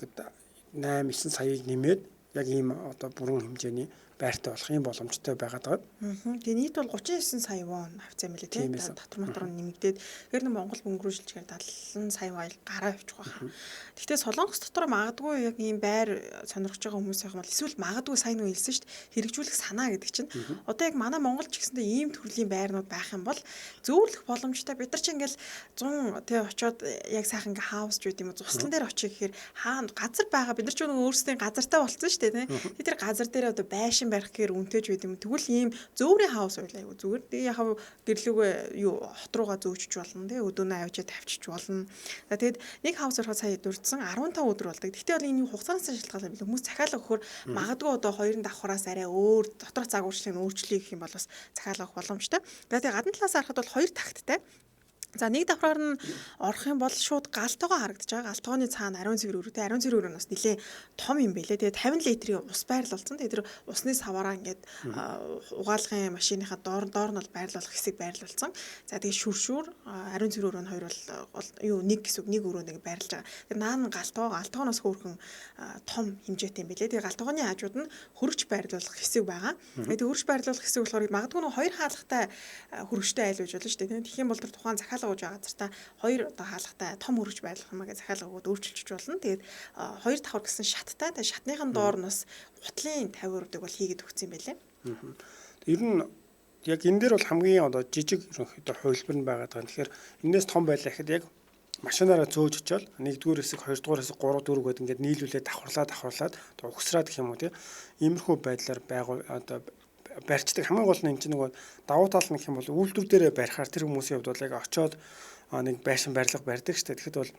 8-9 саяыг нэмээд яг ийм одоо бүрэн хэмжээний байртай болох юм боломжтой байгаад байгаа. Тэгээ нийт бол 39 сая вон авцсан мөлий тийм татвар матвар нэмэгдээд тэр нэг Монгол мөнгө рүү шилжгээр 70 сая вон гараа авчих واخа. Гэхдээ Солонгос дотор магадгүй яг ийм байр сонирхож байгаа хүмүүс байх юм бол эсвэл магадгүй сайн уу хэлсэн шүү дээ хэрэгжүүлэх санаа гэдэг чинь одоо яг манай Монгол ч гэсэндээ ийм төрлийн байрнууд байх юм бол зөөрлөх боломжтой. Бид нар ч ингээл 100 тий очиод яг сайхан ингээ хаус ч үгүй юм цуслан дээр очие гэхээр хаана газар байгаа бид нар ч нөгөө өөрсдийн газартай болцсон шүү дээ тий. Тэр газар дээр одоо байшин барих гэхээр үнэтэйж байд юм. Тэгвэл ийм зөөврийн хаус байлаа юу зүгээр. Тэгээ яг гэрлүүгээ юу хот руугаа зөөчж болно тий өдөөнөө авчиж тавьчих болно. За тэгэд нэг хаус ороход сая дурдсан 15 өдөр болдог. Гэхдээ бол энэ хугацаанаас шалтгаалсан юм. Хүмүүс захиалга өгөхөөр магадгүй одоо хоёрын давхраас арай өөр доторх загварчлалыг өөрчлөе гэх юм бол бас захиалга өгөх боломжтой. Тэгээ гадна талаас харахад бол хоёр такттай. За нэг давхраар нь орох юм бол шууд галтойгоо харагдаж байгаа. Галтойгооны цаана ариун цэвэр өрөөтэй. Ариун цэвэр өрөө нь бас нэлээ том юм байлээ. Тэгээ 50 литрийн ус байрлуулсан. Тэгээ тэр усны саваараа ингээд угаалгын машиныхаа доор нь бол байрлуулах хэсэг байрлуулсан. За тэгээ шүршүүр ариун цэвэр өрөө нь хоёр бол юу нэг хэсэг нэг өрөөнд ингээд байрлаж байгаа. Тэр наан галтойгоноос хөөрхөн том хэмжээтэй юм байлээ. Тэгээ галтойгооны хажууд нь хөргөж байрлуулах хэсэг байгаа. Тэгээ хөргөж байрлуулах хэсэг болохоор магадгүй нь хоёр хаалгатай хөргөжтэй айл байж болно шүү дээ. Тэгэх юм бол тэр тухайн захиалга ууж байгаа газартаа хоёр одоо хаалгатай том хөргөж байрлах юмаа гэж захиалга өгөөд өөрчилж болно. Тэгээд хоёр давхар гэсэн шаттай. Тэгээд шатныхын доор нь бас гутлын 50% бол хийгээд өгсөн юм байлээ. Ер нь яг энэ дээр бол хамгийн одоо жижиг ерөнхийдөө хувилбар нь байгаа даа. Тэгэхээр энэс том байлаа гэхэд яг машинаараа зөөж очивол нэгдүгээр хэсэг, хоёрдугаар хэсэг, 3 4 гээд ингээд нийлүүлээд давхарлаад одоо угсраад гэх юм уу тийм. Иймэрхүү байдлаар байгуул одоо барьцдаг хамгийн гол нь энэ чинь нөгөө давуу тал нь гэх юм бол үйлдвэр дээрээ барихаар тэр хүмүүсийн хувьд бол яг очиод нэг байшин барилга барьдаг шүү дээ. Тэгэхэд бол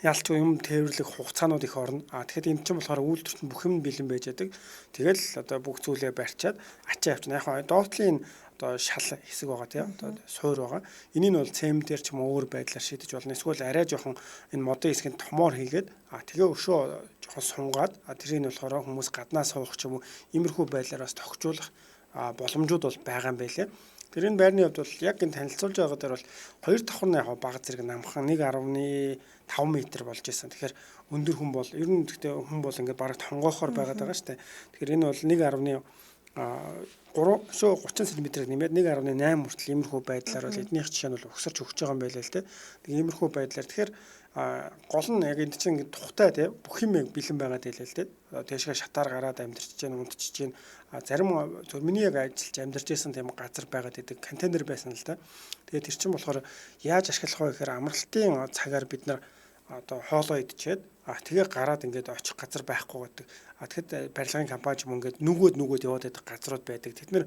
ялч юм тээвэрлэх хугацаанууд их орно. Тэгэхэд энэ чинь болохоор үйлдвэрт нь бүх юм бэлэн байж байдаг. Тэгэл одоо бүх зүйлээ барьчаад ачаа явчихна. Яг доотлын одоо шал хэсэг байгаа тийм одоо суур байгаа. Энийг нь бол цементээр ч юм уу өөр байдлаар шийдэж болно. Эсвэл арай жоохон энэ модын хэсгийг томоор хийгээд тэгээ өшөө жоохон сунгаад тэрийг нь болохоор хүмүүс гаднаа суух ч юм уу иймэрхүү байдлаар бас тогтжуулах боломжууд бол байгаа юм байлээ. Тэр энэ байрны хувьд бол яг энэ танилцуулж байгаа дээр бол хоёр давхар нь яг бага зэрэг намхан 1.5 м болж исэн. Тэгэхээр өндөр хүн бол ер нь гэхдээ хүн бол ингээд бараг тонгоохоор байгаад байгаа шүү дээ. Тэгэхээр энэ бол 30 см-ээр нэмээд 1.8 хүртэл иймэрхүү байдлаар бол эднийх жишээ нь бол өгсөрч өгч байгаа юм байлаа л дээ. Тэгээ иймэрхүү байдлаар тэгэхээр гол нь яг энэ чинь ингээд тухтай тий бүх юм бэлэн байгаад байлаа л дээ. Тэшгээ шатаар гараад амьдарч чинь унтчих чинь зарим миний яг ажиллаж амьдарч байсан тийм газар байгаад идэг контейнер байсан л да. Тэгээ тэр чинь болохоор яаж ашиглах вэ гэхээр амралтын цагаар бид нар одоо хоолоо идчихэд тэгээ гараад ингээд очих газар байхгүй гэдэг. Тэгэхэд барилгын компани ч юм ингээд нөгөөд яваад байдаг газрууд байдаг. Тэд нэр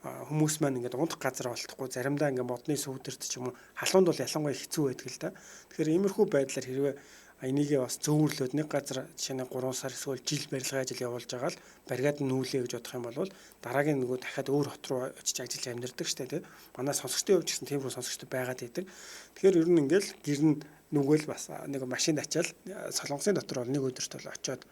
хүмүүс маань ингээд унтах газар олдохгүй заримдаа ингээд модны сүүдэрт ч юм уу халуунд бол ялангуяа хэцүү байдаг л да. Тэгэхээр иймэрхүү байдлаар хэрвээ энийгээ бас зөөвөрлөөд нэг газар жишээ нь 3 сар эсвэл жил барилгын ажил явуулж байгаа л баригад нь нүүлээ гэж бодох юм бол дараагийн нөгөө дахиад өөр хот руу очиж ажиллаж амьдардаг штэ тий. Манай сонсогчдын хувьд ч гэсэн тиймэрхүү сонсогчд байгаад байдаг. Тэгэхээр ер нь ингээл гэр нь нүгэл бас нэг машинд ачаал Солонгосын дотор бол нэг өдөрт бол очиод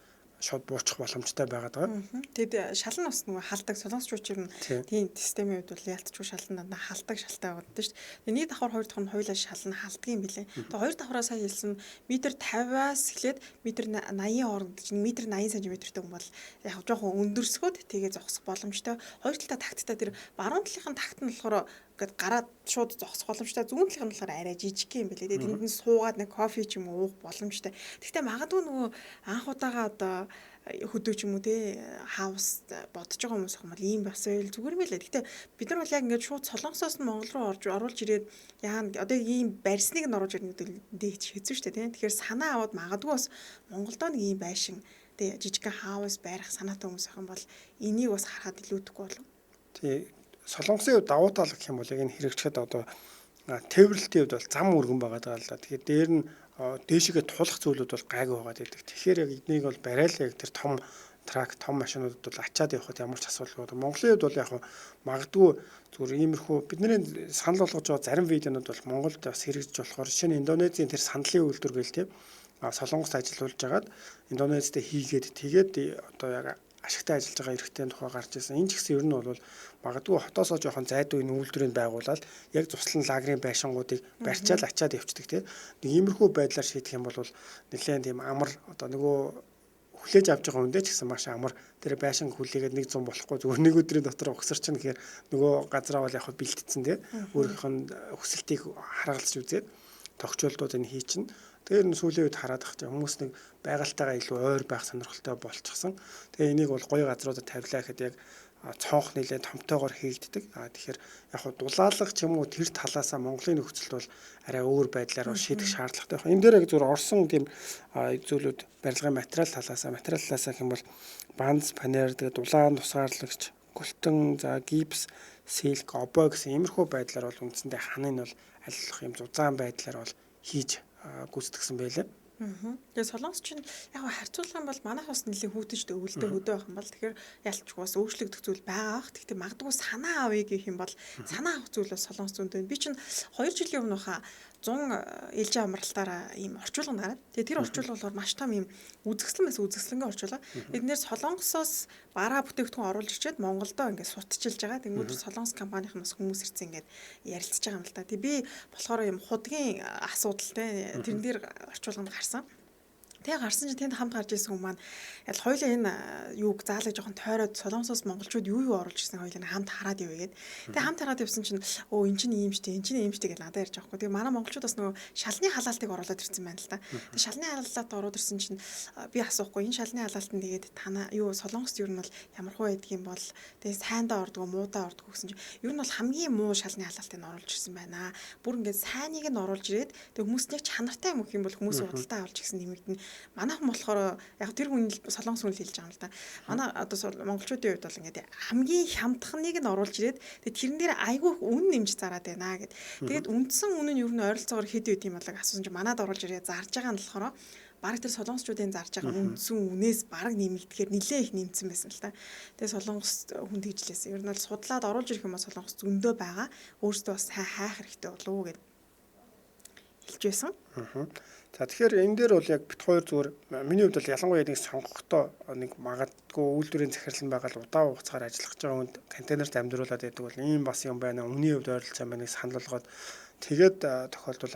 шууд буучих боломжтой байгаад байгаа. Тэгэд шалан бас нөгөө халдаг солонгосчууд юм тийм системийн хувьд бол яалтчгүй шалан дандаа халдаг шалтай байдаг шүү дээ. Нэг давхар хоёр давхар нь хоёулаа шалан халдаг юм билээ. Тэгээ хоёр давхараа сая хэлсэн метр 50-аас эхлээд метр 80 хооронд чинь метр 80 см-тэй хүн бол яг жоохон өндөрсгөөд тэгээ зогсох боломжтой. Хоёр талдаа тагттай тэр баруун талынхын тагт нь болохоор гээд гараад шууд зогсох боломжтой. Зүүн талынх нь болохоор арай жижиг юм билээ. Тэнд нь суугаад нэг кофе ч юм уу уух боломжтой. Гэхдээ магадгүй нөгөө анх удаага одоо хөдөө ч юм уу те хаус бодож байгаа хүмүүс юм бол ийм бас байл зүгээр мэлээ. Гэхдээ бид нар бол яг ингээд шууд Солонгосоос нь Монгол руу оруулж ирээд яа одоо ийм барьсныг нь оруулж ирнэ гэдэг дээд хэцүү шүү дээ. Тэгэхээр санаа аваад магадгүй бас Монголдоо нэг ийм байшин те жижигхэн хаус барих санаатай хүмүүс ах юм бол энийг бас харахад илүүдэхгүй болов. Тий Солонгосын хувьд давуу тал гэх юм бол яг энэ хэрэгжихэд одоо тээвэрлэлтийн хувьд бол зам өргөн байгаа даа л да. Тэгэхээр дээр нь дээшгээ тулах зүйлүүд бол гайгүй байгаад байдаг. Тэгэхээр яг эднийг бол барайл яг тэр том трак том машинуудад бол ачаад явахад ямар ч асуудалгүй. Монголын хувьд бол яг магадгүй зүгээр иймэрхүү бидний санал болгож байгаа зарим видеонууд бол Монголд бас хэрэгжиж болохоор жишээ нь Индонезийн тэр сандлын үйлдвэр гээл тийм Солонгост ажиллуулж агаад Индонезид хийгээд тэгээд одоо яг ашигтай ажиллаж байгаа эрхтэн тухай гарч ирсэн. Энэ ч гэсэн ер нь бол магадгүй хотоосоо жоохон зайдуу энэ үйлдвэрийг байгуулаад яг цуслан лагерын байшингуудыг барьчаал ачаад явцдаг тийм. Нэг иймэрхүү байдлаар шийдэх юм бол нэлээд тийм амар одоо нөгөө хүлээж авч байгаа хүндээ ч гэсэн маш амар тэр байшин хүлээгээд 100 болохгүй зүгээр нэг өдрийн дотор өгсөрч нь гэхээр нөгөө газраа бол яг бэлтцсэн тийм. Өөрийнх нь хүсэлтийг харгалзаж үзээд тогтчлолтууд энэ хий чинь. Тэр нь сүүлийн үед хараад байгаа хүмүүс нэг байгальтайгаа илүү ойр байх сонирхолтой болчихсон. Тэгээ энийг бол гоё газруудад тавилаа гэхэд яг цонх нэлээд томтойгоор хийгддэг. Тэгэхээр яг дулаалга ч юм уу тэр талаасаа Монголын нөхцөлд бол арай өөр байдлаар шийдэх шаардлагатай байна. Энэ дээр яг зөв орсон тийм зүйлүүд барилгын материал талаасаа гэх юм бол банз, панер, тэгээ дулаан тусгаарлагч, гөлтөн, за гипс, силк, обой гэсэн иймэрхүү байдлаар бол үндсэндээ ханыг бол аль юм зузаан байдлаар бол хийж гүйцэтгсэн байлаа. Тэгээ Солонгос чинь яг харьцуулах юм бол манайх бас нэлийн хүүтэжтэй өвөлдөө хөдөө байх юм бол тэгэхээр ялчгүй бас өөрчлөгдөх зүйл байгаа бах. Гэхдээ магадгүй санаа авъя гэх юм бол санаа авах зүйл бас Солонгос зүүн. Би чинь 2 жилийн өмнө хаа 100 ээлжийн амралтаараа ийм орчуулга нараад. Тэгээ тэр орчуулга болохоор маш том ийм үзэсгэлэнгийн орчуулга. Эднэр Солонгосоос бараа бүтээгдэхүүн оруулж ирчээд Монголдоо ингээд сутчилж байгаа. Тэнгүүд Солонгос компанийнхнаас хүмүүс ирсэн ингээд ярилцж байгаа юм л да. Тэгээ би болохоор ийм худгийн асуудалтай тэрэн дээр орчуулганд гарсан. Тэгээ гарсан чинь тэнд хамт гарч ирсэн хүмүүс маань яг хоёулаа энэ юуг заалаа жоохон тойроод Солонгосоос монголчууд юу оруулж ирсэн хоёулаа хамт хараад явъя гээд. Тэгээ хамт хараад явсан чинь өө эн чинь ийм штэ гэж надад ярьж байгаа хгүй. Тэгээ манай монголчууд бас нөгөө шалны халаалтыг оруулаад ирсэн байна л да. Тэгээ шалны халаалт ороод ирсэн чинь би асуухгүй энэ шалны халаалтанд тэгээд тана юу Солонгост юу нь бол ямар хуу байдаг юм бол тэгээ сайндаа ордгоо муудаа ордгоо гэсэн чинь юу нь бол хамгийн муу шалны халаалтыг оруулж ирсэн байна. Бүр ингээд сайныг нь оруулж ирээд тэгээ хүмүүс нэг чанартай юм гэх юм бол хүмүүс худалдаа авалж гисэн нэмэгдэн. Манайхан болохоор яг тэр хүн Солонгос хүн хэлж байгаа юм л да. Манай одоо монголчуудын хувьд бол ингээд хамгийн хямдхныг нь оруулж ирээд тэгээд тэрэн дээр айгүй үн нэмж зараад байна гэд. Тэгээд үндсэн үн нь юу н ойролцоогоор хэд байд юм болоо асуусан чинь манад оруулж ирээд зарж байгаа нь болохоор бараг тэр солонгосчуудын зарж байгаа үндсэн үнээс бараг нэмэгдэхээр нилээ их нэмсэн байсан л та. Тэгээд солонгос хүн тэгжлээсэн. Ер нь бол судлаад оруулж ирэх юм бол солонгос зөндөө байгаа. Өөрсдөө бас хайх хэрэгтэй болов уу гэд. хэлж байсан. За тэгэхээр энэ дээр бол яг бит хоёр зүгээр миний хувьд бол ялангуяа нэг сонгохдоо нэг магадгүй үйлдвэрийн захирал нь байгаа л удаан хугацаар ажиллах байгаа хүнд контейнерт амьдруулад байдаг бол ийм бас юм байна. Өмнөний хувьд ойролцоо байна гэж санал болгоод тэгээд тохиолдвол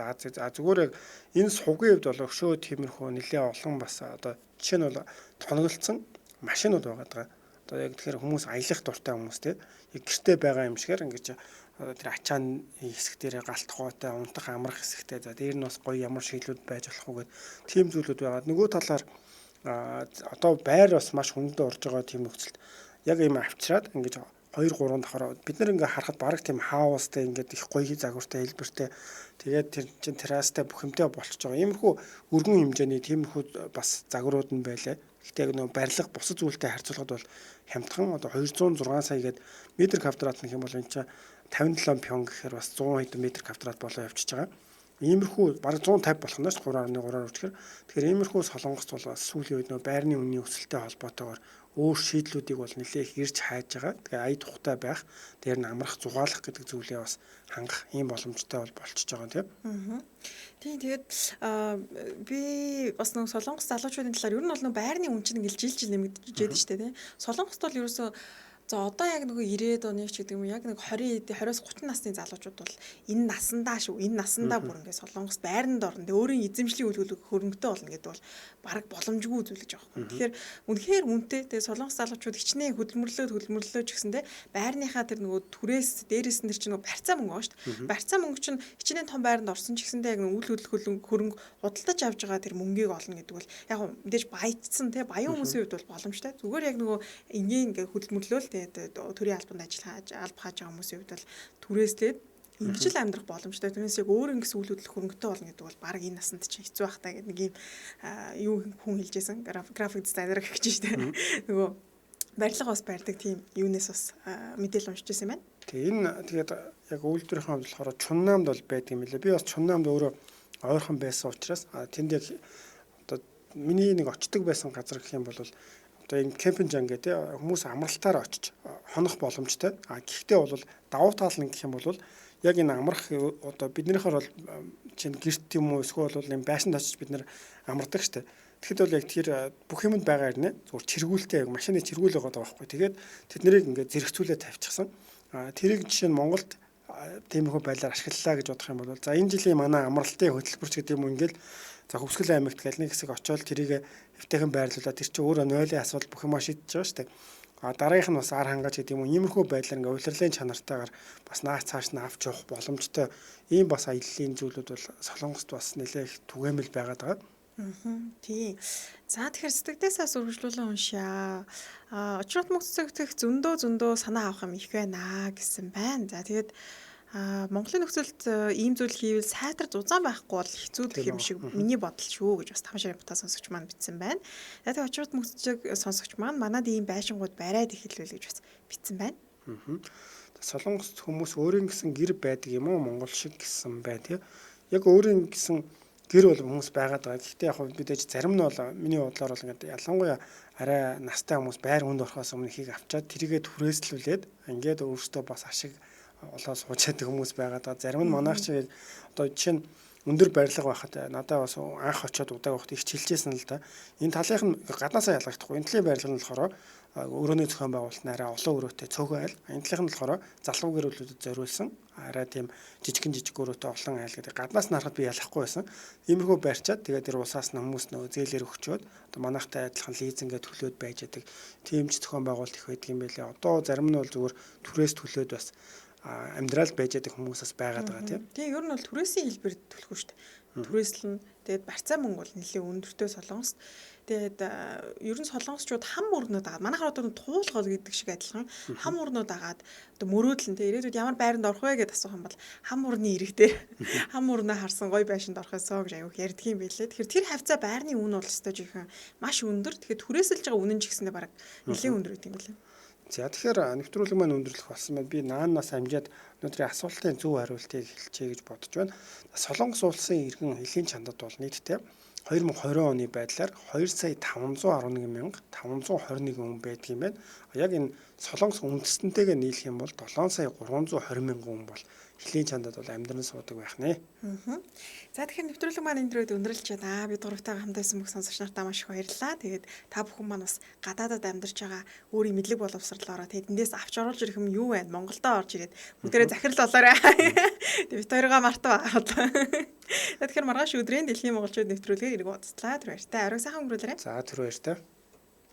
зүгээр яг энэ сугийн хувьд бол өшөө тиймэрхүү нэлээд олон бас одоо жишээ нь бол тоноглолцсон машинууд байгаа. Одоо яг тэгэхээр хүмүүс аялах дуртай хүмүүс те яг гэртээ байгаа юм шигээр ингэж тэр ачаан хэсэг дээр галтгоотой унтах амрах хэсэгтэй за дээр нь бас гоё ямар шийдлүүд байж болох уу гэд тийм зүйлүүд байгаа. Нөгөө талаар одоо байр бас маш хүндээ орж байгаа тийм нөхцөлд яг ийм авчираад ингэж 2 3 давхар бид нар ингээ харахад бараг тийм хаустай ингээд их гоё загвартай хэлбэртэй тэгээд тэр чин террастай бүхэмдээ болчихж байгаа. Иймэрхүү өргөн хэмжээний тиймэрхүү бас загварууд нь байлаа. Гэхдээ яг нөгөө барилга бусад зүйлтэй харьцуулахад бол хямдхан одоо 206 сая гээд метр квадрат нэг юм бол энэ чинь 57 пён гэхээр бас 100 хэдэн метр квадрат болоо явчихж байгаа. Иймэрхүү бараг 150 болох нь ш 3.3-аар үчгэр. Тэгэхээр иймэрхүү солонгост бол бас сүүлийн үед нөгөө байрны үнийн өсөлттэй холбоотойгоор өөр шийдлүүдийг бол нэлээх ирж хайж байгаа. Тэгээ ая тухтай байх, дээр нь амрах, зугаалах гэдэг зүйлээ бас хангах ийм боломжтой бол болчихж байгаа тийм. Тэгээд би бас нэг солонгос залуучуудын талаар ер нь бол нэг байрны үн чинь ингээл жил нэмэгдэж байдаг шүү дээ тийм. Солонгост бол ерөөсөө за одоо яг нөгөө 90-ад оны ч гэдэг юм яг нэг 20-оос 30 насны залуучууд бол энэ насандаа шүү. Энэ насандаа бүр ингээд солонгос байранд орно. Тэгээ өөрийн эзэмшлийн үлгэр хөрөнгөтэй болно гэдэг бол бараг боломжгүй зүйл гэж байгаа юм. Тэгэхээр үнэхээр үнэтэй тэгээ солонгос залуучууд хичнээн хөдөлмөрлөө ч гэсэндээ байрныхаа тэр нөгөө түрээс дээрээс нь тэр чинь нөгөө барьцаа мөнгө байгаа шүү дээ. Барьцаа мөнгө чинь хичнээн том байранд орсон ч гэсэндээ яг үйл хөдлөх хөрөнгө худалдаж авж байгаа тэр мөнгийг олно гэдэг бол яг мэдээж баяжсан тий баян хүмүүсийн хувьд бол боломжтой. Зүгээр яг нөгөө энгийн ингээд хөдөлмөрлөөл төрийн албанд алба хааж байгаа хүмүүсийн хувьд бол түрээслээд ингэж л амьдрах боломжтой. Тэрнээс яг өөр ингэс үйл хөдлөх хөрөнгөтэй болно гэдэг бол баг энэ насанд чинь хэцүү байх таа гэдэг нэг юм юу хүн хэлжсэн график дизайнер гэж штэ. Нөгөө барилга бас барьдаг тийм юунаас бас мэдээлэл уншиж байсан юм байна. Тэгээд яг үйлдвэрийн хувьд болохоор Чуннаамд бол байдаг юм лээ. Би бас Чуннаамд өөрөө ойрхон байсан учраас тэнд яг одоо миний нэг очдог байсан газар гэх юм бол одоо энэ кемпинжан гэдэг хүмүүс амралтаар очиж хонох боломжтой. Гэхдээ бол давуу тал нь гэх юм бол яг энэ амрах одоо биднийхээр бол чинь гэрт юм уу эсвэл бол энэ байшинд очиж бид нэр амардаг штэ. Тэгэхэд бол яг тэр бүх юмд байгаа хэрнээ зүгээр чиргүүлтэй яг машины чиргүүл байгаа байхгүй. Тэгээд тэд нарыг ингээд зэрэгцүүлээд тавьчихсан. Тэрийг жишээ нь Монголд тиймэрхүү байдлаар ашиглалаа гэж бодох юм бол за энэ жилийн манай амралтын хөтөлбөрч гэдэг юм ингээл за Хөвсгөл аймагт гал нэг хэсэг очиод тэрийг эвтэйхэн байрлуулаад тэр чинь өөрөө нойлын асуудал бүх юмаа шийдэж байгаа шүү дээ. Дараагийнх нь бас ар хангаж гэдэг юм уу иймэрхүү байдлаар ингээ улирлын чанартайгаар бас наац цааш нь авч явах боломжтой ийм бас аяллаа зүйлүүд бол Солонгост бас нэлээх түгээмэл байгаад байгаа. Тийм. За тэгэхээр сэтгэлдээсээ үргэлжлүүлэн уншаа. Очрот мөцөгдөх зөндөө санаа авах юм их байна гэсэн байна. За тэгээд Монголын нөхцөлд ийм зүйл хийвэл сайтар зузаан байхгүй бол хэцүү гэх юм шиг миний бодол шүү гэж бас таван ширээ бутаа сонсогч маань бичсэн байна. За тэгээд очрот мөцөг сонсогч маань манад ийм байшингууд барайд эхэлвэл гэж бас бичсэн байна. Солонгост хүмүүс өөрийн гэсэн гэр байдаг юм уу Монгол шиг гэсэн бай тий. Яг өөрийн гэсэн гэр бол хүмүүс байгаад байгаа. Гэхдээ яг мэдээж зарим нь бол миний бодлоор бол ингээд ялангуяа арай настай хүмүүс байр хүнд орохоос өмнө ихийг авчаад тэрийгээ түрээслүүлээд ингээд өөртөө бас ашиг олоо суучаад хүмүүс байгаад байгаа. Зарим нь манайх шиг одоо жишээ нь өндөр барилга байхад надад бас анх очиод удааг байхад их чилжсэн л да. Энэ талынх нь гаднаасаа ялгахдаггүй. Энэ талын барилга нь болохоор өрөөний зохион байгуулалт арай олон өрөөтэй цөөхөн айл. Энэ талынх нь болохоор залуу гэр бүлүүдэд зориулсан арай тийм жижиг өрөөтэй олон айл гэдэг. Гаднаас нь харахад би ялахгүй байсан. Иймэрхүү барьчаад тэгээд тэр усаас нь хүмүүс нөө зээлээр өгчөөд одоо манайхтай адилхан лизингээ төлөөд байж байгаа. Тийм ч зохион байгуулалт их байдаг юм байлээ. Одоо зарим нь бол зүгээр түрээс төлөөд бас амьдрал байж байгаа хүмүүсээс байгаад байгаа тийм. Тэгээ ер нь бол түрээсийн хэлбэр төлөх шүү дээ. Түрээслэн тэгээд барьцаа мөнгө бол нэлээд өндөртэй Солонгост. Тэгээд ер нь солонгосчууд хам өрнөд агаад манайхаар одоо туулгал гэдэг шиг адилхан хам өрнөд агаад одоо мөрөөдлөн тэ ирээдүйд ямар байранд орох вэ гэдээ асуух юм бол хам өрний иргэдээ хам өрнөө харсан гоё байшинд орох ёсоо гэж аюух ярьдаг юм байлээ. Тэгэхээр тэр хавцаа байрны үн бол өстой жихэн маш өндөр. Тэгэхээр түрээсэлж байгаа үнэн ч гэсэндээ бараг нэлээд өндөр гэдэг юм байлээ. За тэгэхээр нэвтрүүлэг маань өндөрлөх болсон байна. Би наанаас амжаад өнөөдрийн асуултын зөв хариултыг хэлчихье гэж бодож байна. Солонгос улсын иргэн элийн чандад бол нийтдээ 2020 оны байдлаар 2,511,521 хүн байдаг юм байна. Яг энэ Солонгос үндэстэнтэйгээ нийлэх юм бол 7 сая 320 мянган хүн бол эхлийн чандад бол амьдран суудаг байх нэ. За тэгэхээр нэвтрүүлэг маань энэ төрөд өндөрлж байна. Бид гуравтайгаа хамт байсан бүх сонсогч нартаа маш их баярлалаа. Тэгээд та бүхэн маань бас гадаадад амьдарч байгаа өөрийн мэдлэг боловсролоороо тэднээс авч оруулж ирэх юм юу вэ? Монголдоо орж ирээд бүгдээрээ захирал болоорой. Тэгээд бид хоёроо мартаа. Тэгэхээр маргааш өдрийн дэлхийн монголчууд нэвтрүүлгээр ирэх уулзлаа. Тэр баяртай. Орой сайхан өнгөрүүлээрэй. За түр баяртай.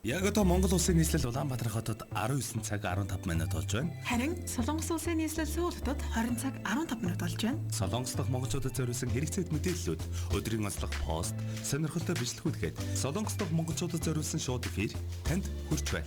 Яг одоо Монгол улсын нийслэл Улаанбаатар хотод 19 цаг 15 минут болж байна. Харин Солонгос улсын нийслэл Сөүл хотод 20 цаг 15 минут болж байна. Солонгос дахь монголчуудад зориулсан хэрэгцээт мэдээллүүд, өдрийн онцлог пост, сонирхолтой бичлэгүүд гээд Солонгос дахь монголчуудад зориулсан шууд эфир танд хүрч байна.